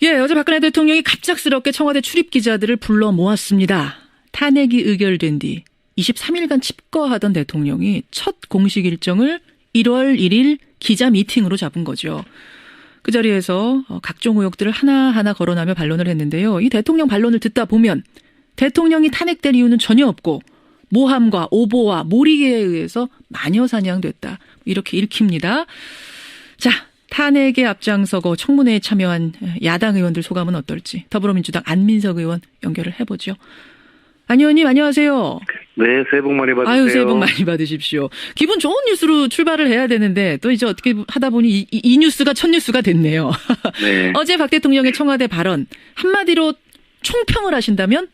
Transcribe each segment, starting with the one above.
예, 어제 박근혜 대통령이 갑작스럽게 청와대 출입 기자들을 불러 모았습니다. 탄핵이 의결된 뒤 23일간 칩거하던 대통령이 첫 공식 일정을 1월 1일 기자 미팅으로 잡은 거죠. 그 자리에서 각종 의혹들을 하나하나 거론하며 반론을 했는데요. 이 대통령 반론을 듣다 보면 대통령이 탄핵될 이유는 전혀 없고 모함과 오보와 몰이에 의해서 마녀 사냥됐다. 이렇게 읽힙니다. 자, 탄핵에 앞장서고 청문회에 참여한 야당 의원들 소감은 어떨지 더불어민주당 안민석 의원 연결을 해보죠. 안 의원님 안녕하세요. 네, 새해 복 많이 받으세요. 아유, 새해 복 많이 받으십시오. 기분 좋은 뉴스로 출발을 해야 되는데 또 이제 어떻게 하다 보니 이 뉴스가 첫 뉴스가 됐네요. 네. 어제 박 대통령의 청와대 발언 한마디로 총평을 하신다면?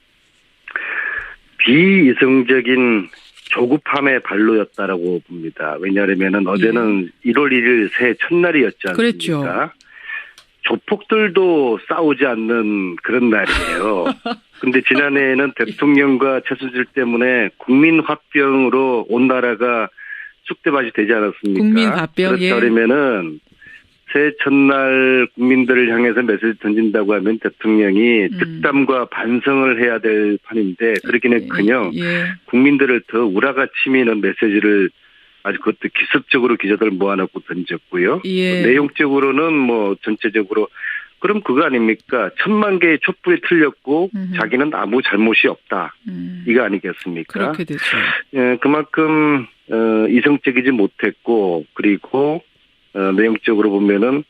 비이성적인 조급함의 발로였다라고 봅니다. 왜냐하면 어제는 1월 1일 새해 첫날이었지 않습니까? 그랬죠. 조폭들도 싸우지 않는 그런 날이에요. 근데 지난해에는 대통령과 최순실 때문에 국민 화병으로 온 나라가 쑥대밭이 되지 않았습니까? 국민 화병, 예. 그렇다면은 새해 첫날 국민들을 향해서 메시지 던진다고 하면 대통령이 득담과 반성을 해야 될 판인데 그렇기는커녕 국민들을 더 우라가치미는 메시지를 아주 그것도 기습적으로 기자들 모아놓고 던졌고요. 예. 내용적으로는 뭐 전체적으로 그럼 그거 아닙니까? 1000만 개의 촛불이 틀렸고 자기는 아무 잘못이 없다. 이거 아니겠습니까? 그렇게 되죠. 예, 그만큼 이성적이지 못했고 그리고 내용적으로 보면은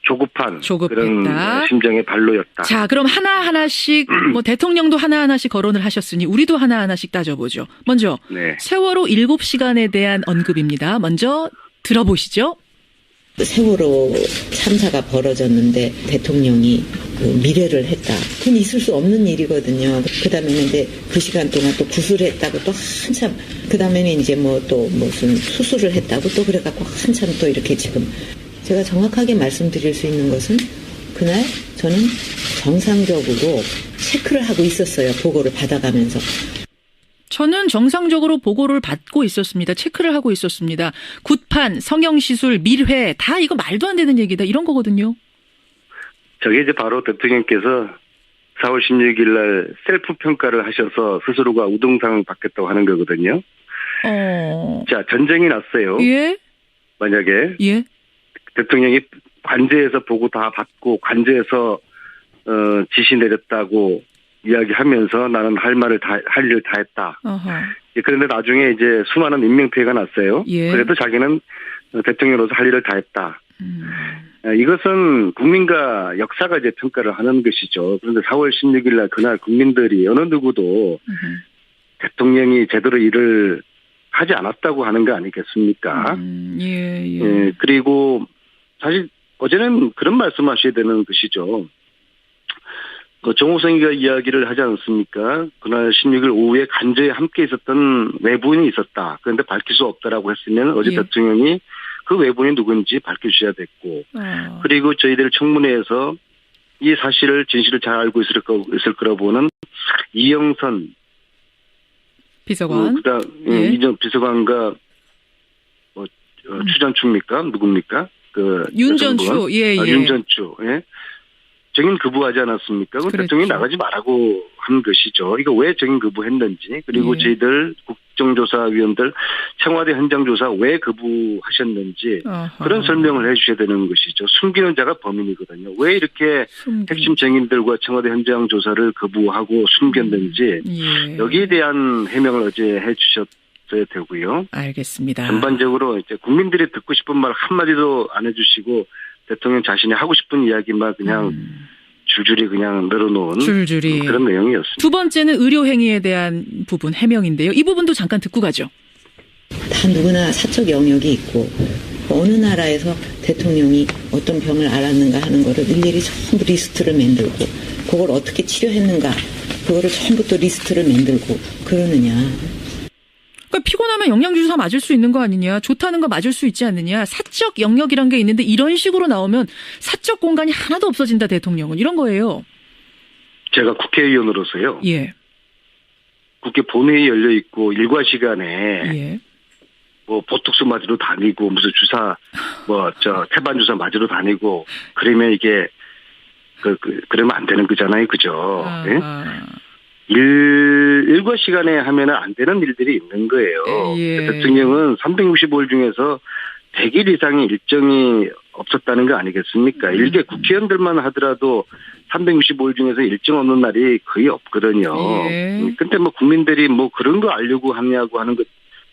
조급한 그런 심정의 발로였다. 자, 그럼 하나하나씩 뭐 대통령도 하나하나씩 거론을 하셨으니 우리도 하나하나씩 따져보죠. 먼저 네. 세월호 7시간에 대한 언급입니다. 먼저 들어보시죠. 세월호 참사가 벌어졌는데 대통령이 그 미래를 했다. 그건 있을 수 없는 일이거든요. 그 다음에는 이제 그 시간 동안 또 구술했다고 또 한참, 그 다음에는 이제 뭐 또 무슨 수술을 했다고 또 그래갖고 한참 또 이렇게 지금 제가 정확하게 말씀드릴 수 있는 것은 그날 저는 정상적으로 체크를 하고 있었어요. 보고를 받아가면서. 저는 정상적으로 보고를 받고 있었습니다. 체크를 하고 있었습니다. 굿판, 성형시술, 밀회 다 이거 말도 안 되는 얘기다. 이런 거거든요. 저게 이제 바로 대통령께서 4월 16일 날 셀프 평가를 하셔서 스스로가 우등상을 받겠다고 하는 거거든요. 자, 전쟁이 났어요. 예? 만약에 예? 대통령이 관제에서 보고 다 받고 관제에서 지시 내렸다고 이야기하면서 나는 할 일을 다 했다. 그런데 나중에 이제 수많은 인명피해가 났어요. 예. 그래도 자기는 대통령으로서 할 일을 다 했다. 이것은 국민과 역사가 이제 평가를 하는 것이죠. 그런데 4월 16일 날 그날 국민들이 어느 누구도 대통령이 제대로 일을 하지 않았다고 하는 거 아니겠습니까? 예, 그리고 사실 어제는 그런 말씀하셔야 되는 것이죠. 그 정호성이가 이야기를 하지 않습니까? 그날 16일 오후에 간저에 함께 있었던 외부인이 있었다. 그런데 밝힐 수 없다라고 했으면 어제 대통령이 그 외부인이 누군지 밝혀주셔야 됐고, 그리고 저희들 청문회에서 이 사실을 진실을 잘 알고 있을 거라고 보는 이영선 비서관, 그다음 이정 비서관과 추전추입니까? 누굽니까? 윤전추, 윤전추, 예. 정인 거부하지 않았습니까? 그럼 대통령이 나가지 말라고 한 것이죠. 이거 왜 정인 거부했는지, 그리고 저희들 국정조사위원들 청와대 현장조사 왜 거부하셨는지 그런 설명을 해 주셔야 되는 것이죠. 숨기는 자가 범인이거든요. 왜 이렇게 핵심 정인들과 청와대 현장조사를 거부하고 숨겼는지 여기에 대한 해명을 어제 해 주셨어야 되고요. 알겠습니다. 전반적으로 이제 국민들이 듣고 싶은 말 한마디도 안 해주시고 대통령 자신이 하고 싶은 이야기만 그냥 줄줄이 그냥 늘어놓은 그런 내용이었습니다. 두 번째는 의료행위에 대한 부분 해명인데요. 이 부분도 잠깐 듣고 가죠. 다 누구나 사적 영역이 있고 어느 나라에서 대통령이 어떤 병을 앓았는가 하는 거를 일일이 전부 리스트를 만들고 그걸 어떻게 치료했는가 그거를 전부 또 리스트를 만들고 그러느냐. 그러니까 피곤하면 영양주사 맞을 수 있는 거 아니냐. 좋다는 거 맞을 수 있지 않느냐. 사적 영역이란 게 있는데 이런 식으로 나오면 사적 공간이 하나도 없어진다 대통령은. 이런 거예요. 제가 국회의원으로서요. 예. 국회 본회의 열려 있고 일과 시간에 뭐 보톡스 맞으러 다니고 무슨 주사 태반 주사 맞으러 다니고 그러면 이게 그러면 안 되는 거잖아요. 그죠? 예? 일과 시간에 하면은 안 되는 일들이 있는 거예요. 예. 대통령은 365일 중에서 100일 이상의 일정이 없었다는 거 아니겠습니까? 일개 국회의원들만 하더라도 365일 중에서 일정 없는 날이 거의 없거든요. 예. 근데 뭐 국민들이 뭐 그런 거 알려고 하냐고 하는 것,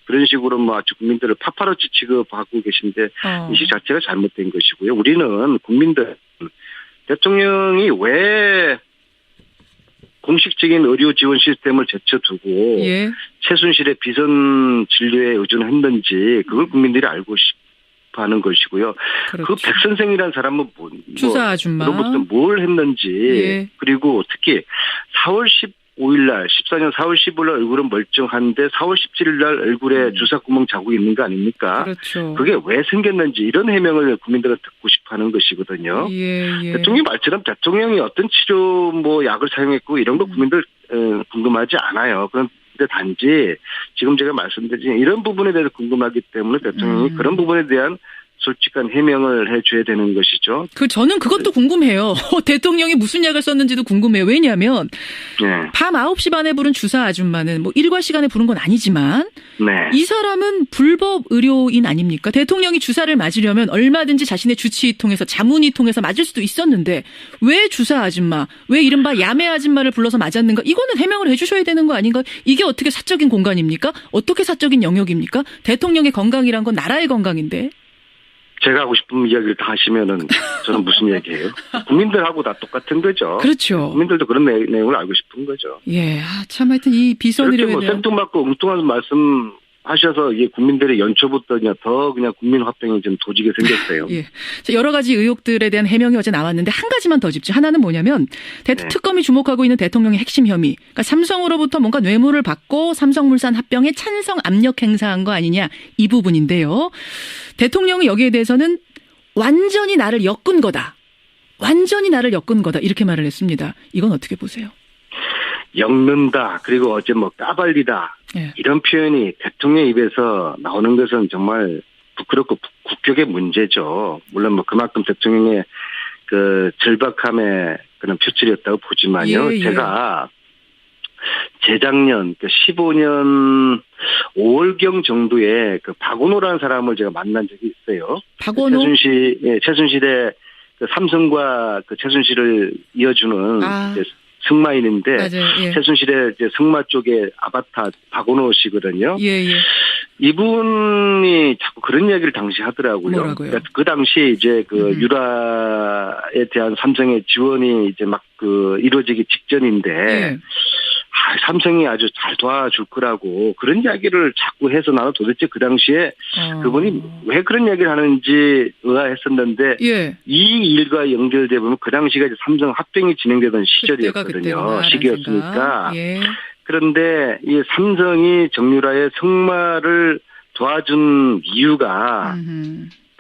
그런 식으로 뭐 아주 국민들을 파파라치 취급하고 계신데 이 자체가 잘못된 것이고요. 우리는 국민들, 대통령이 왜 공식적인 의료 지원 시스템을 제쳐두고 예. 최순실의 비선 진료에 의존했는지 그걸 국민들이 알고 싶어하는 것이고요. 그렇죠. 그 백 선생이라는 사람은 주사 아줌마 로부터 뭘 했는지 예. 그리고 특히 4월 15일 날 14년 4월 15일 날 얼굴은 멀쩡한데 4월 17일 날 얼굴에 주사구멍 자국이 있는 거 아닙니까? 그렇죠. 그게 왜 생겼는지 이런 해명을 국민들은 듣고 싶어하는 것이거든요. 예. 대통령 말처럼 대통령이 어떤 치료 뭐 약을 사용했고 이런 거 국민들 궁금하지 않아요. 그런데 단지 지금 제가 말씀드린 이런 부분에 대해서 궁금하기 때문에 대통령이 그런 부분에 대한 솔직한 해명을 해줘야 되는 것이죠. 저는 그것도 궁금해요. 대통령이 무슨 약을 썼는지도 궁금해요. 왜냐하면 네. 밤 9시 반에 부른 주사 아줌마는 뭐 일과 시간에 부른 건 아니지만 네. 이 사람은 불법 의료인 아닙니까? 대통령이 주사를 맞으려면 얼마든지 자신의 주치 통해서 자문이 통해서 맞을 수도 있었는데 왜 주사 아줌마, 왜 이른바 야매 아줌마를 불러서 맞았는가? 이거는 해명을 해주셔야 되는 거 아닌가? 이게 어떻게 사적인 공간입니까? 어떻게 사적인 영역입니까? 대통령의 건강이란 건 나라의 건강인데. 제가 하고 싶은 이야기를 다 하시면은 저는 무슨 얘기예요? 국민들하고 다 똑같은 거죠. 그렇죠. 국민들도 그런 내용을 알고 싶은 거죠. 예, 참 하여튼 이 비선 의료에 대한 생뚱맞고 엉뚱한 말씀 하셔서 이게 국민들의 연초부터 그냥 국민 화병이 좀 도지게 생겼어요. 예, 여러 가지 의혹들에 대한 해명이 어제 나왔는데 한 가지만 더 짚죠. 하나는 뭐냐면 특검이 주목하고 있는 대통령의 핵심 혐의. 그러니까 삼성으로부터 뭔가 뇌물을 받고 삼성물산 합병에 찬성 압력 행사한 거 아니냐 이 부분인데요. 대통령은 여기에 대해서는 완전히 나를 엮은 거다. 완전히 나를 엮은 거다. 이렇게 말을 했습니다. 이건 어떻게 보세요? 엮는다. 그리고 어제 뭐 까발리다. 예. 이런 표현이 대통령 입에서 나오는 것은 정말 부끄럽고 국격의 문제죠. 물론 뭐 그만큼 대통령의 그 절박함의 그런 표출이었다고 보지만요. 예. 제가 재작년 15년 5월경 정도에 그 박원호라는 사람을 제가 만난 적이 있어요. 박원호? 최순실의 그 삼성과 그 최순실을 이어주는 승마인인데 예. 최순실의 이제 승마 쪽에 아바타 박원호 씨거든요. 예. 이분이 자꾸 그런 이야기를 당시 하더라고요. 뭐라고요? 그러니까 그 당시에 이제 그 유라에 대한 삼성의 지원이 이제 막 그 이루어지기 직전인데. 예. 삼성이 아주 잘 도와줄 거라고 그런 이야기를 자꾸 해서 나는 도대체 그 당시에 그분이 왜 그런 이야기를 하는지 의아했었는데 이 일과 연결돼 보면 그 당시가 이제 삼성 합병이 진행되던 시절이었거든요. 시기였으니까. 예. 그런데 이 삼성이 정유라의 승마를 도와준 이유가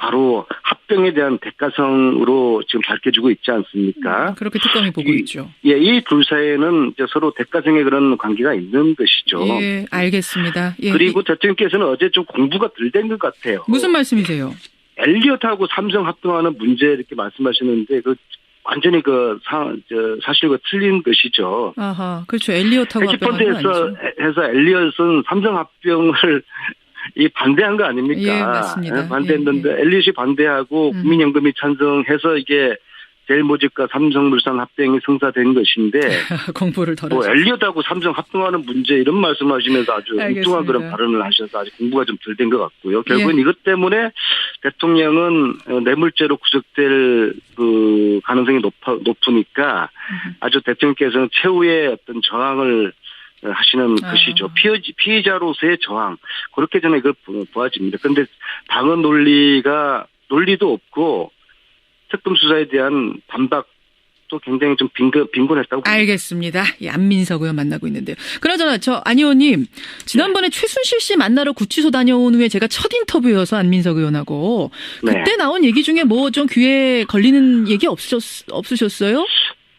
바로 합병에 대한 대가성으로 지금 밝혀지고 있지 않습니까? 그렇게 특검이 보고 있죠. 예, 이 둘 사이에는 이제 서로 대가성의 그런 관계가 있는 것이죠. 예, 알겠습니다. 예. 그리고 대통령께서는 어제 좀 공부가 덜 된 것 같아요. 무슨 말씀이세요? 엘리엇하고 삼성 합병하는 문제 이렇게 말씀하시는데 그 완전히 사실과 틀린 것이죠. 아하, 그렇죠. 엘리엇하고 합병하는 거 아니죠. 해서 엘리엇은 삼성 합병을 반대한 거 아닙니까? 예, 맞습니다. 반대했는데 엘리엇이 반대하고 국민연금이 찬성해서 이게 제일모직과 삼성물산 합병이 성사된 것인데 공부를 덜 하죠. 엘리엇하고 삼성 합병하는 문제 이런 말씀하시면서 아주 엉뚱한 그런 발언을 하셔서 아직 공부가 좀 덜 된 것 같고요. 결국은 이것 때문에 대통령은 뇌물죄로 구속될 그 가능성이 높으니까 아주 대통령께서는 최후의 어떤 저항을 하시는 것이죠. 피해자로서의 저항. 그렇게 저는 이걸 보아집니다. 그런데 당헌 논리도 없고 특검 수사에 대한 반박도 굉장히 좀 빈곤했다고 봅니다. 알겠습니다. 안민석 의원 만나고 있는데요. 그나저나 안 의원님 지난번에 최순실 씨 만나러 구치소 다녀온 후에 제가 첫 인터뷰여서 안민석 의원하고 그때 나온 얘기 중에 뭐 좀 귀에 걸리는 얘기 없으셨어요?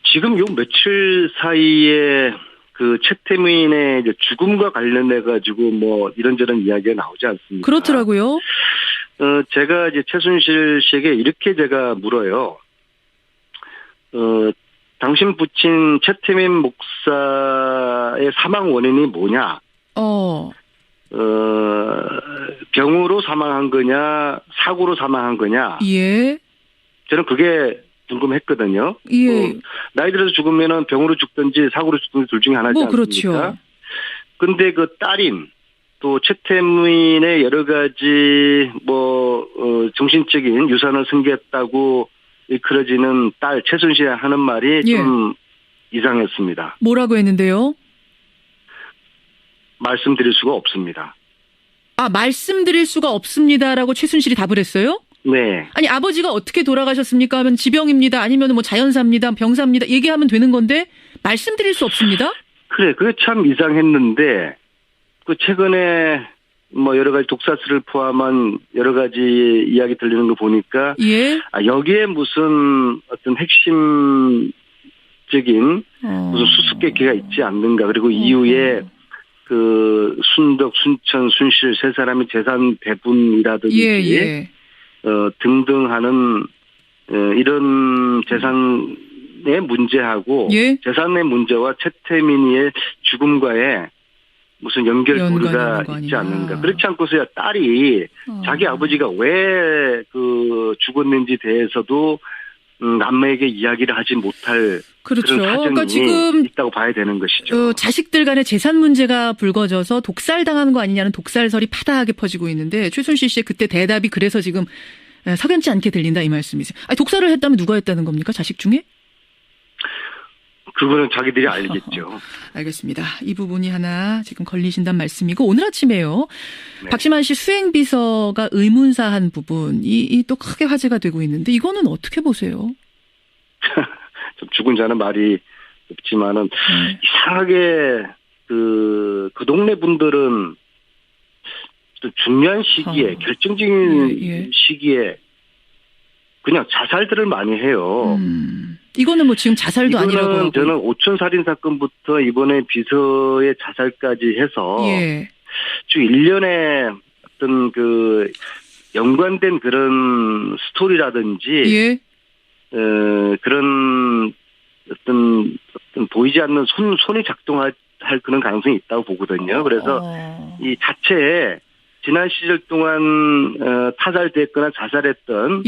지금 요 며칠 사이에 그 최태민의 이제 죽음과 관련해 가지고 뭐 이런저런 이야기가 나오지 않습니까? 그렇더라고요. 제가 이제 최순실 씨에게 이렇게 제가 물어요. 당신 부친 최태민 목사의 사망 원인이 뭐냐? 병으로 사망한 거냐, 사고로 사망한 거냐? 예. 저는 그게 궁금했거든요. 예. 나이 들어서 죽으면은 병으로 죽든지 사고로 죽든지 둘 중에 하나지 않습니까? 그렇죠. 근데 그 딸인 또 최태민의 여러 가지 정신적인 유산을 승계했다고 이끌어지는 딸 최순실이 하는 말이 좀 이상했습니다. 뭐라고 했는데요? 말씀드릴 수가 없습니다. 말씀드릴 수가 없습니다라고 최순실이 답을 했어요? 네. 아니 아버지가 어떻게 돌아가셨습니까? 하면 지병입니다. 아니면 뭐 자연사입니다. 병사입니다. 얘기하면 되는 건데 말씀드릴 수 없습니다. 그래, 그게 참 이상했는데 그 최근에 여러 가지 독사스를 포함한 여러 가지 이야기 들리는 거 보니까 여기에 무슨 어떤 핵심적인 무슨 수수께끼가 있지 않는가. 그리고 이후에 그 순덕, 순천, 순실 세 사람의 재산 배분이라든지 등등하는 이런 재산의 문제하고 재산의 문제와 최태민이의 죽음과의 무슨 연결고리가 있지 않는가. 그렇지 않고서야 딸이 자기 아버지가 왜 그 죽었는지 대해서도 남매에게 이야기를 하지 못할 그렇죠. 그런 사정이 그러니까 지금 있다고 봐야 되는 것이죠. 자식들 간의 재산 문제가 불거져서 독살당한 거 아니냐는 독살설이 파다하게 퍼지고 있는데 최순실 씨의 그때 대답이 그래서 지금 석연치 않게 들린다 이 말씀이세요. 독살을 했다면 누가 했다는 겁니까? 자식 중에? 그거는 자기들이 알겠죠. 알겠습니다. 이 부분이 하나 지금 걸리신단 말씀이고 오늘 아침에요. 박심환 씨 수행비서가 의문사한 부분이 또 크게 화제가 되고 있는데 이거는 어떻게 보세요? 좀 죽은 자는 말이 없지만은 이상하게 그 동네 분들은 또 중요한 시기에 결정적인 시기에 그냥 자살들을 많이 해요. 이거는 뭐 지금 자살도 아니라고 하고. 저는 오촌살인 사건부터 이번에 비서의 자살까지 해서 쭉 1년에 어떤 그 연관된 그런 스토리라든지 그런 어떤 보이지 않는 손이 작동할 그런 가능성이 있다고 보거든요. 그래서 이 자체에 지난 시절 동안 타살됐거나 자살했던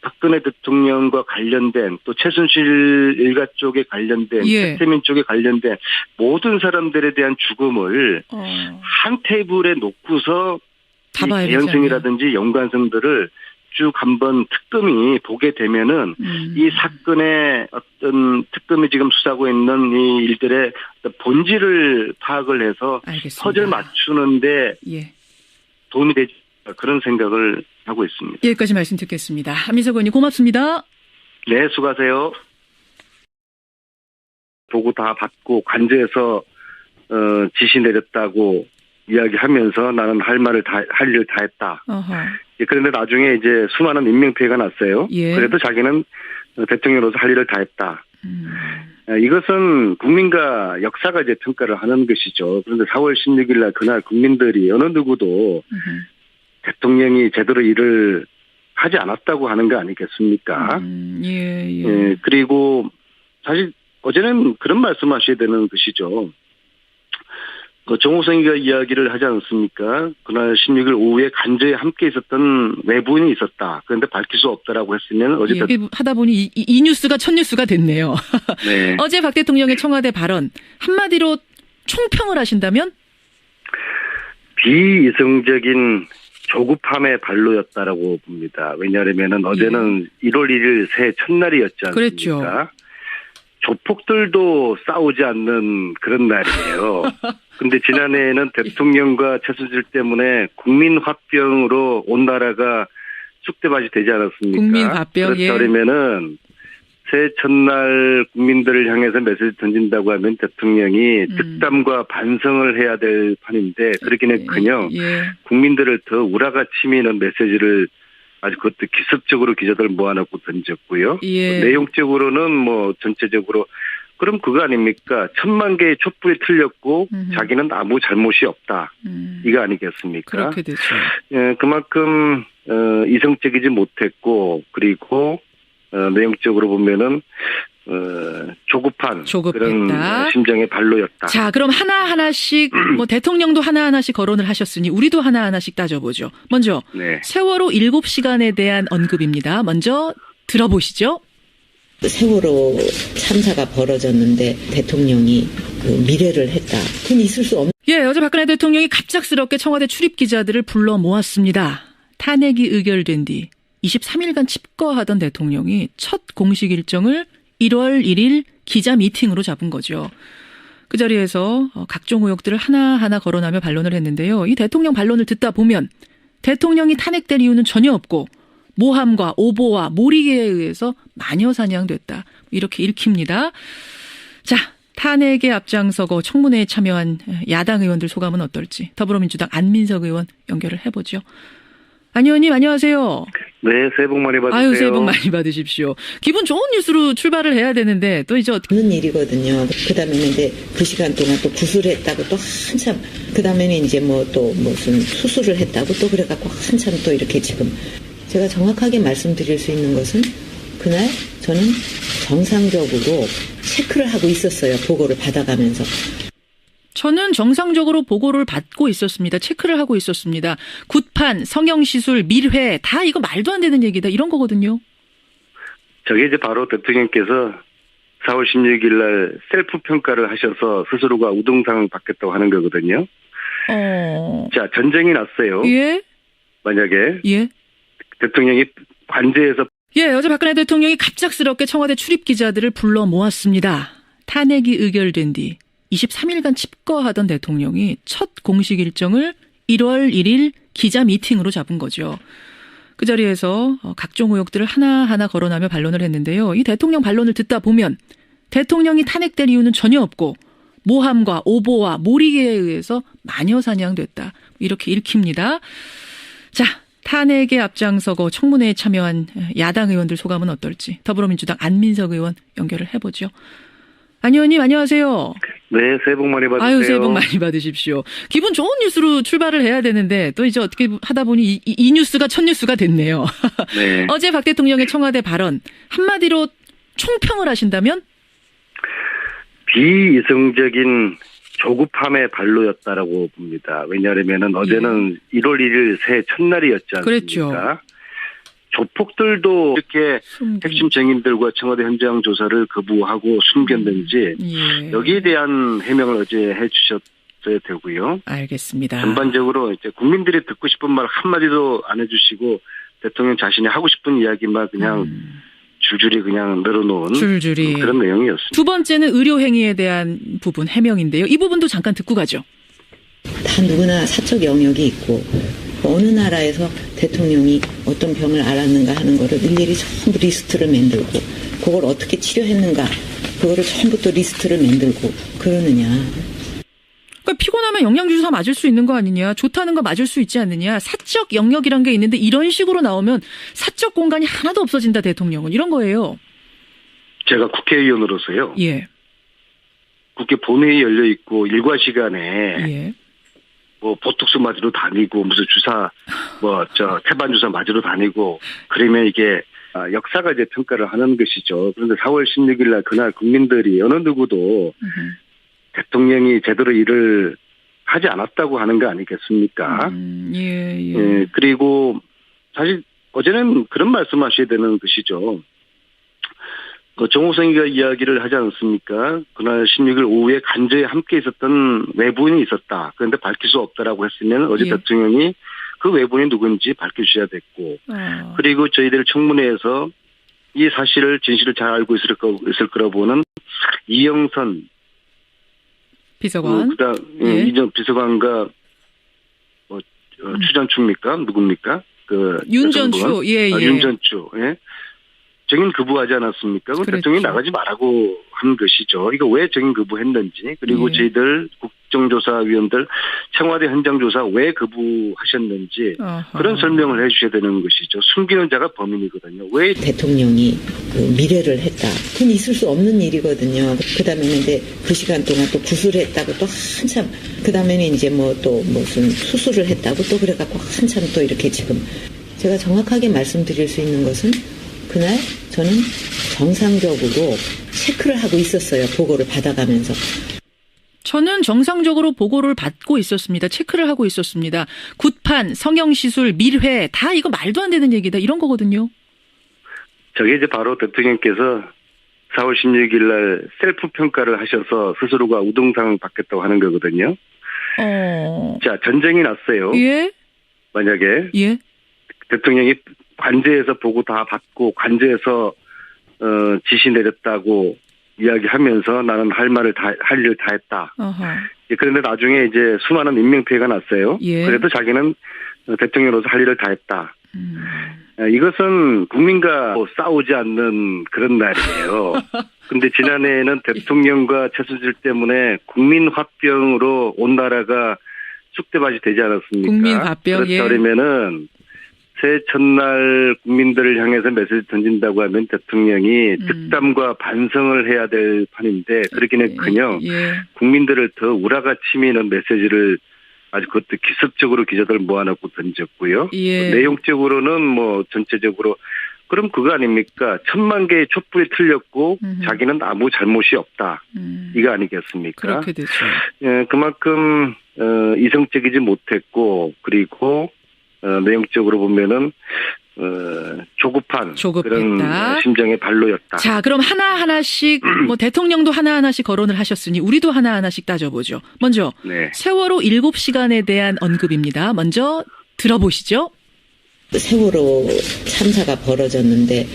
박근혜 대통령과 관련된 또 최순실 일가 쪽에 관련된 최태민 쪽에 관련된 모든 사람들에 대한 죽음을 한 테이블에 놓고서 개연성이라든지 연관성들을 쭉 한번 특검이 보게 되면은 이 사건의 어떤 특검이 지금 수사하고 있는 이 일들의 본질을 파악을 해서 퍼즐 맞추는데 도움이 되지 그런 생각을 하고 있습니다. 여기까지 말씀 듣겠습니다. 한민석 의원님 고맙습니다. 네, 수고하세요. 보고 다 받고 관저에서 지시 내렸다고 이야기하면서 나는 할 일을 다 했다. 그런데 나중에 이제 수많은 인명피해가 났어요. 그래도 자기는 대통령으로서 할 일을 다 했다. 이것은 국민과 역사가 이제 평가를 하는 것이죠. 그런데 4월 16일 날 그날 국민들이 어느 누구도 대통령이 제대로 일을 하지 않았다고 하는 거 아니겠습니까? 그리고 사실 어제는 그런 말씀하셔야 되는 것이죠. 정호성이가 이야기를 하지 않았습니까? 그날 16일 오후에 간저에 함께 있었던 외부인이 있었다. 그런데 밝힐 수 없다라고 했으면 어제 하다 보니 이 뉴스가 첫 뉴스가 됐네요. 어제 박 대통령의 청와대 발언 한마디로 총평을 하신다면? 비이성적인 조급함의 발로였다라고 봅니다. 왜냐하면은 어제는 1월 1일 새해 첫날이었지 않습니까? 그랬죠. 조폭들도 싸우지 않는 그런 날이에요. 근데 지난해에는 대통령과 최순실 때문에 국민 화병으로 온 나라가 쑥대밭이 되지 않았습니까? 국민 화병, 그렇다면은 새해 첫날 국민들을 향해서 메시지 던진다고 하면 대통령이 득담과 반성을 해야 될 판인데 그렇기는커녕 국민들을 더 우라가치미는 메시지를 아주 그것도 기습적으로 기자들 모아놓고 던졌고요. 내용적으로는 뭐 전체적으로 그럼 그거 아닙니까? 1000만 개의 촛불이 틀렸고 자기는 아무 잘못이 없다. 이거 아니겠습니까? 그렇게 되죠. 그만큼 이성적이지 못했고 그리고 내용적으로 보면은 조급한 조급했다. 그런 심정의 발로였다. 자, 그럼 하나하나씩 뭐 대통령도 하나하나씩 거론을 하셨으니 우리도 하나하나씩 따져보죠. 먼저 네. 세월호 7시간에 대한 언급입니다. 먼저 들어보시죠. 세월호 참사가 벌어졌는데 대통령이 그 미래를 했다. 그건 있을 수 없는. 예, 어제 박근혜 대통령이 갑작스럽게 청와대 출입 기자들을 불러 모았습니다. 탄핵이 의결된 뒤 23일간 칩거하던 대통령이 첫 공식 일정을 1월 1일 기자 미팅으로 잡은 거죠. 그 자리에서 각종 의혹들을 하나하나 거론하며 반론을 했는데요. 이 대통령 반론을 듣다 보면 대통령이 탄핵될 이유는 전혀 없고 모함과 오보와 몰이에 의해서 마녀 사냥됐다. 이렇게 읽힙니다. 자, 탄핵에 앞장서고 청문회에 참여한 야당 의원들 소감은 어떨지 더불어민주당 안민석 의원 연결을 해보죠. 안 의원님 안녕하세요. 네, 새해 복 많이 받으세요. 아유, 새해 복 많이 받으십시오. 기분 좋은 뉴스로 출발을 해야 되는데 또 이제 어떻게 없는 일이거든요. 그 다음에는 이제 그 시간 동안 또 구술했다고 또 한참, 그 다음에는 이제 뭐 또 무슨 수술을 했다고 또 그래갖고 한참 또 이렇게 지금 제가 정확하게 말씀드릴 수 있는 것은 그날 저는 정상적으로 체크를 하고 있었어요. 보고를 받아가면서. 저는 정상적으로 보고를 받고 있었습니다. 체크를 하고 있었습니다. 굿판, 성형시술, 밀회 다 이거 말도 안 되는 얘기다. 이런 거거든요. 저게 이제 바로 대통령께서 4월 16일 날 셀프 평가를 하셔서 스스로가 우등상을 받겠다고 하는 거거든요. 자, 전쟁이 났어요. 예? 만약에 예? 대통령이 관제해서 예, 어제 박근혜 대통령이 갑작스럽게 청와대 출입 기자들을 불러 모았습니다. 탄핵이 의결된 뒤 23일간 칩거하던 대통령이 첫 공식 일정을 1월 1일 기자 미팅으로 잡은 거죠. 그 자리에서 각종 의혹들을 하나하나 거론하며 반론을 했는데요. 이 대통령 반론을 듣다 보면 대통령이 탄핵될 이유는 전혀 없고 모함과 오보와 몰이에 의해서 마녀 사냥됐다. 이렇게 읽힙니다. 자, 탄핵에 앞장서고 청문회에 참여한 야당 의원들 소감은 어떨지 더불어민주당 안민석 의원 연결을 해보죠. 안 의원님 안녕하세요. 네, 새해 복 많이 받으세요. 아유, 새해 복 많이 받으십시오. 기분 좋은 뉴스로 출발을 해야 되는데 또 이제 어떻게 하다 보니 이 뉴스가 첫 뉴스가 됐네요. 네. 어제 박 대통령의 청와대 발언 한마디로 총평을 하신다면? 비이성적인 조급함의 발로였다라고 봅니다. 왜냐하면은 어제는 1월 1일 새해 첫날이었지 않습니까? 그랬죠. 조폭들도 이렇게 핵심 증인들과 청와대 현장 조사를 거부하고 숨겼는지 예. 여기에 대한 해명을 어제 해주셨어야 되고요. 알겠습니다. 전반적으로 이제 국민들이 듣고 싶은 말 한마디도 안 해주시고 대통령 자신이 하고 싶은 이야기만 그냥 줄줄이 그냥 늘어놓은 줄줄이 그런 내용이었습니다. 두 번째는 의료행위에 대한 부분 해명인데요. 이 부분도 잠깐 듣고 가죠. 다 누구나 사적 영역이 있고 어느 나라에서 대통령이 어떤 병을 앓았는가 하는 거를 일일이 전부 리스트를 만들고 그걸 어떻게 치료했는가 그거를 전부 또 리스트를 만들고 그러느냐. 그러니까 피곤하면 영양주사 맞을 수 있는 거 아니냐. 좋다는 거 맞을 수 있지 않느냐. 사적 영역이란 게 있는데 이런 식으로 나오면 사적 공간이 하나도 없어진다 대통령은. 이런 거예요. 제가 국회의원으로서요. 예. 국회 본회의 열려 있고 일과 시간에 예. 뭐 보톡스 맞으러 다니고 무슨 주사 태반 주사 맞으러 다니고 그러면 이게 역사가 이제 평가를 하는 것이죠. 그런데 4월 16일 날 그날 국민들이 어느 누구도 대통령이 제대로 일을 하지 않았다고 하는 거 아니겠습니까? 예. 그리고 사실 어제는 그런 말씀하셔야 되는 것이죠. 정호성이가 이야기를 하지 않았습니까? 그날 16일 오후에 간저에 함께 있었던 외부인이 있었다. 그런데 밝힐 수 없다라고 했으면 어제 예. 대통령이 그 외부인이 누군지 밝혀주셔야 됐고 그리고 저희들 청문회에서 이 사실을 진실을 잘 알고 있을 거라고 보는 이영선 비서관. 그다음 예. 이전 비서관과 추전추입니까? 누굽니까? 윤전추. 예. 윤전추. 예. 증인 거부하지 않았습니까? 그럼 그렇죠. 대통령이 나가지 말라고 한 것이죠. 이거 왜 증인 거부했는지 그리고 예. 저희들 국정조사위원들 청와대 현장조사 왜 거부하셨는지 아하. 그런 설명을 해 주셔야 되는 것이죠. 숨기는 자가 범인이거든요. 왜 대통령이 그 미래를 했다. 그건 있을 수 없는 일이거든요. 그 다음에는 이제 그 시간 동안 또 구술했다고 또 한참, 그 다음에는 이제 뭐 또 무슨 수술을 했다고 또 그래갖고 한참 또 이렇게 지금 제가 정확하게 말씀드릴 수 있는 것은 그날 저는 정상적으로 체크를 하고 있었어요. 보고를 받아가면서. 저는 정상적으로 보고를 받고 있었습니다. 체크를 하고 있었습니다. 굿판, 성형시술, 밀회 다 이거 말도 안 되는 얘기다. 이런 거거든요. 저게 이제 바로 대통령께서 4월 16일 날 셀프 평가를 하셔서 스스로가 우등상 받겠다고 하는 거거든요. 자, 전쟁이 났어요. 예? 만약에 예? 대통령이 관제에서 보고 다 받고 관제에서 지시 내렸다고 이야기하면서 나는 할 일을 다 했다. 그런데 나중에 이제 수많은 인명피해가 났어요. 예. 그래도 자기는 대통령으로서 할 일을 다 했다. 이것은 국민과 싸우지 않는 그런 날이에요. 근데 지난해에는 대통령과 최순실 때문에 국민 화병으로 온 나라가 쑥대밭이 되지 않았습니까? 국민 화병, 예. 그렇다면은 새해 첫날 국민들을 향해서 메시지 던진다고 하면 대통령이 득담과 반성을 해야 될 판인데 그러기는커녕 국민들을 더 우라가치미는 메시지를 아주 그것도 기습적으로 기자들 모아놓고 던졌고요. 예. 내용적으로는 뭐 전체적으로 그럼 그거 아닙니까? 1000만 개의 촛불이 틀렸고 자기는 아무 잘못이 없다. 이거 아니겠습니까? 그렇게 되죠. 예, 그만큼 이성적이지 못했고 그리고 내용적으로 보면은 조급한 조급했다. 그런 심정의 발로였다. 자, 그럼 하나하나씩 뭐 대통령도 하나하나씩 거론을 하셨으니 우리도 하나하나씩 따져보죠. 먼저 네. 세월호 7시간에 대한 언급입니다. 먼저 들어보시죠. 세월호 참사가 벌어졌는데